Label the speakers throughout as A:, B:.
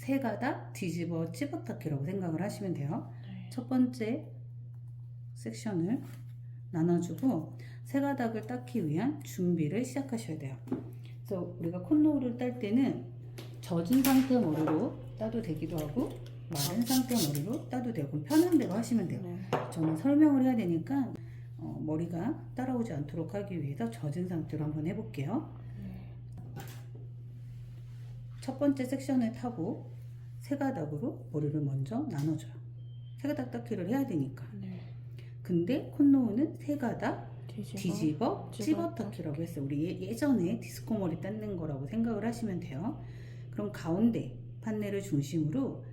A: 세 가닥 뒤집어 찝어닦기라고 생각을 하시면 돼요.
B: 네.
A: 첫 번째 섹션을 나눠주고 세 가닥을 닦기 위한 준비를 시작하셔야 돼요. 그래서 우리가 콧노을을 딸 때는 젖은 상태 머리로 따도 되기도 하고 마른 상태 머리로 따도 되고 편한 대로 하시면 돼요.
B: 네.
A: 저는 설명을 해야 되니까 머리가 따라오지 않도록 하기 위해서 젖은 상태로 한번 해볼게요. 첫 번째 섹션을 타고 세 가닥으로 머리를 먼저 나눠줘요. 세 가닥 닦기를 해야 되니까.
B: 네.
A: 근데 콧노우는 세 가닥 뒤집어
B: 찝어
A: 찝어닦기라고 했어요. 우리 예전에 디스코 머리 닦는 거라고 생각을 하시면 돼요. 그럼 가운데 판넬을 중심으로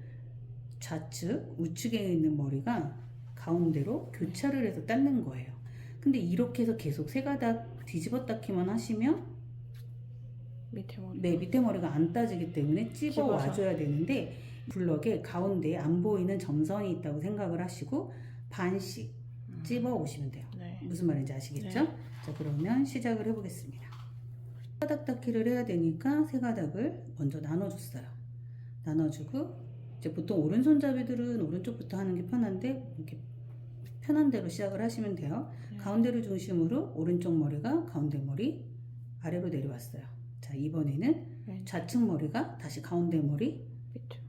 A: 좌측 우측에 있는 머리가 가운데로 교차를 해서 닦는 거예요. 근데 이렇게 해서 계속 세 가닥 뒤집어 닦기만 하시면 밑에 머리가 안 따지기 때문에 찝어 와줘야 되는데 블럭에 가운데에 안 보이는 점선이 있다고 생각을 하시고 반씩 찝어 오시면 돼요.
B: 네.
A: 무슨 말인지 아시겠죠?
B: 네.
A: 자, 그러면 시작을 해보겠습니다. 가닥 닦기를 해야 되니까 세 가닥을 먼저 나눠줬어요. 나눠주고 이제 보통 오른손잡이들은 오른쪽부터 하는 게 편한데 이렇게 편한 대로 시작을 하시면 돼요.
B: 네.
A: 가운데를 중심으로 오른쪽 머리가 가운데 머리 아래로 내려왔어요. 자, 이번에는 좌측 머리가 다시 가운데 머리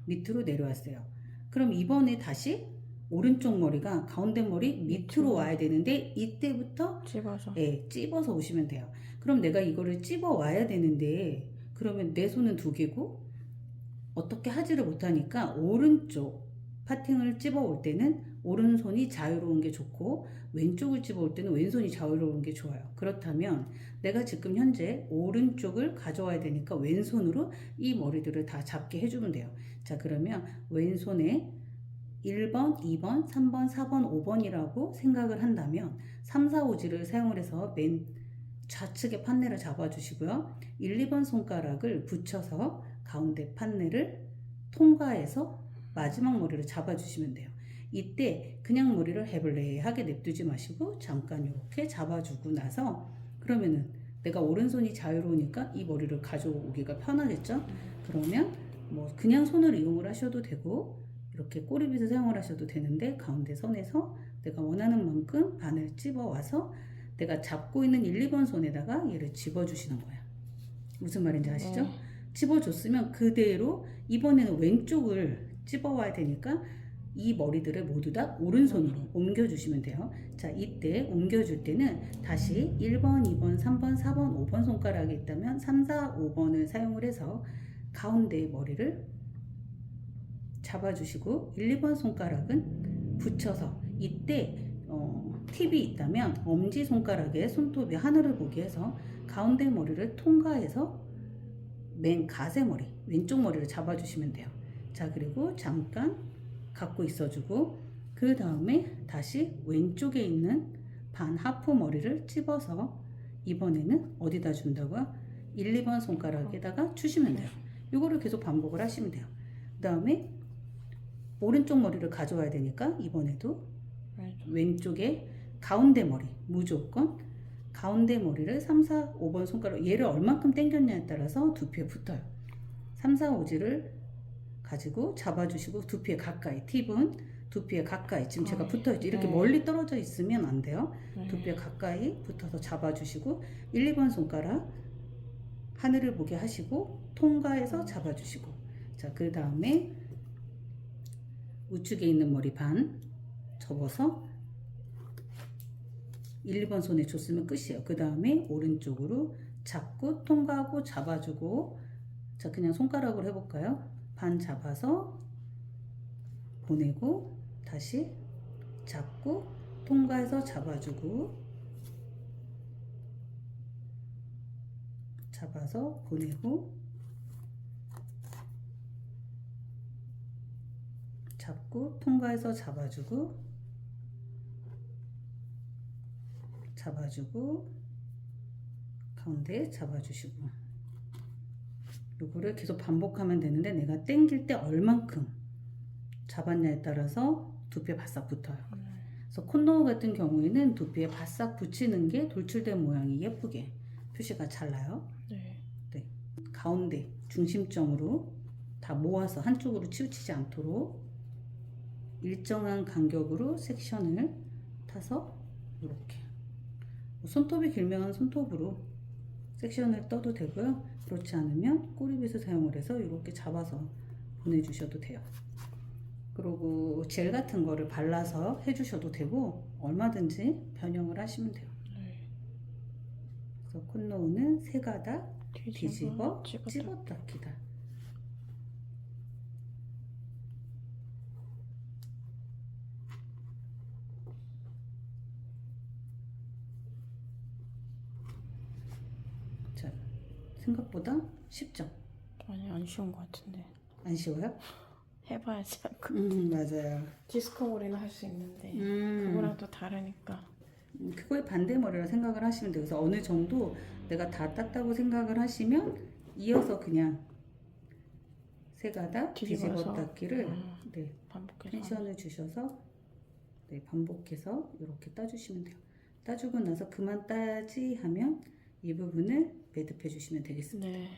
A: 밑으로 내려왔어요. 그럼 이번에 다시 오른쪽 머리가 가운데 머리 밑으로 와야 되는데 이때부터 찝어서 오시면 돼요. 그럼 내가 이거를 찝어 와야 되는데 그러면 내 손은 두 개고 어떻게 하지를 못하니까 오른쪽 파팅을 찝어 올 때는 오른손이 자유로운 게 좋고 왼쪽을 찝어 올 때는 왼손이 자유로운 게 좋아요. 그렇다면 내가 지금 현재 오른쪽을 가져와야 되니까 왼손으로 이 머리들을 다 잡게 해주면 돼요. 자, 그러면 왼손에 1번, 2번, 3번, 4번, 5번이라고 생각을 한다면 3, 4, 5지를 사용을 해서 맨 좌측의 판넬을 잡아주시고요. 1, 2번 손가락을 붙여서 가운데 판넬을 통과해서 마지막 머리를 잡아주시면 돼요. 이때 그냥 머리를 해블레하게 냅두지 마시고 잠깐 이렇게 잡아주고 나서 그러면은 내가 오른손이 자유로우니까 이 머리를 가져오기가 편하겠죠? 그러면 뭐 그냥 손을 이용을 하셔도 되고 이렇게 꼬리빗을 사용을 하셔도 되는데 가운데 선에서 내가 원하는 만큼 반을 찝어와서 내가 잡고 있는 1, 2번 손에다가 얘를 집어주시는 거야. 무슨 말인지 아시죠? 집어줬으면 그대로 이번에는 왼쪽을 찝어와야 되니까 이 머리들을 모두 다 오른손으로 옮겨주시면 돼요. 자, 이때 옮겨줄 때는 다시 1번, 2번, 3번, 4번, 5번 손가락이 있다면 3, 4, 5번을 사용을 해서 가운데 머리를 잡아주시고 1, 2번 손가락은 붙여서 이때 팁이 있다면 엄지손가락에 손톱이 하늘을 보게 해서 가운데 머리를 통과해서 맨 가세 머리, 왼쪽 머리를 잡아주시면 돼요. 자, 그리고 잠깐 갖고 있어주고 그 다음에 다시 왼쪽에 있는 반 하프 머리를 찝어서 이번에는 어디다 준다고요? 1, 2번 손가락에다가 주시면 돼요. 이거를 계속 반복을 하시면 돼요. 그 다음에 오른쪽 머리를 가져와야 되니까 이번에도 왼쪽에 가운데 머리 무조건 가운데 머리를 3, 4, 5번 손가락 얘를 얼만큼 당겼냐에 따라서 두피에 붙어요. 3, 4, 5지를 가지고 잡아주시고 두피에 가까이 팁은 두피에 가까이 지금 제가 붙어있죠. 이렇게 멀리 떨어져 있으면 안 돼요. 두피에 가까이 붙어서 잡아주시고 1, 2번 손가락 하늘을 보게 하시고 통과해서 잡아주시고 자, 그 다음에 우측에 있는 머리 반 접어서 1, 2번 손에 줬으면 끝이에요. 그 다음에 오른쪽으로 잡고 통과하고 잡아주고 자, 그냥 손가락으로 해볼까요? 반 잡아서 보내고 다시 잡고 통과해서 잡아주고 잡아서 보내고 잡고 통과해서 잡아주고 가운데 잡아주시고 요거를 계속 반복하면 되는데 내가 당길 때 얼만큼 잡았냐에 따라서 두피에 바싹 붙어요. 그래서 콧노우 같은 경우에는 두피에 바싹 붙이는 게 돌출된 모양이 예쁘게 표시가 잘 나요. 네. 가운데 중심점으로 다 모아서 한쪽으로 치우치지 않도록 일정한 간격으로 섹션을 타서 이렇게 손톱이 길면 손톱으로 섹션을 떠도 되고요. 그렇지 않으면 꼬리빗을 사용을 해서 이렇게 잡아서 보내주셔도 돼요. 그리고 젤 같은 거를 발라서 해주셔도 되고 얼마든지 변형을 하시면 돼요. 그래서 콧노우는 세 가닥 뒤집어 집어당기다. 자, 생각보다 쉽죠?
B: 아니 안 쉬운 것 같은데.
A: 안 쉬워요?
B: 해봐야지.
A: 맞아요.
B: 디스코 머리는 할 수 있는데 그거랑 또 다르니까.
A: 그거의 반대 머리라 생각을 하시면 돼요. 그래서 어느 정도 내가 다 땄다고 생각을 하시면 이어서 그냥 세 가닥 뒤집어 닦기를 네,
B: 반복해서
A: 텐션을 주셔서 네, 반복해서 이렇게 따주시면 돼요. 따주고 나서 그만 따지 하면 이 부분을 매듭해 주시면 되겠습니다.
B: 네.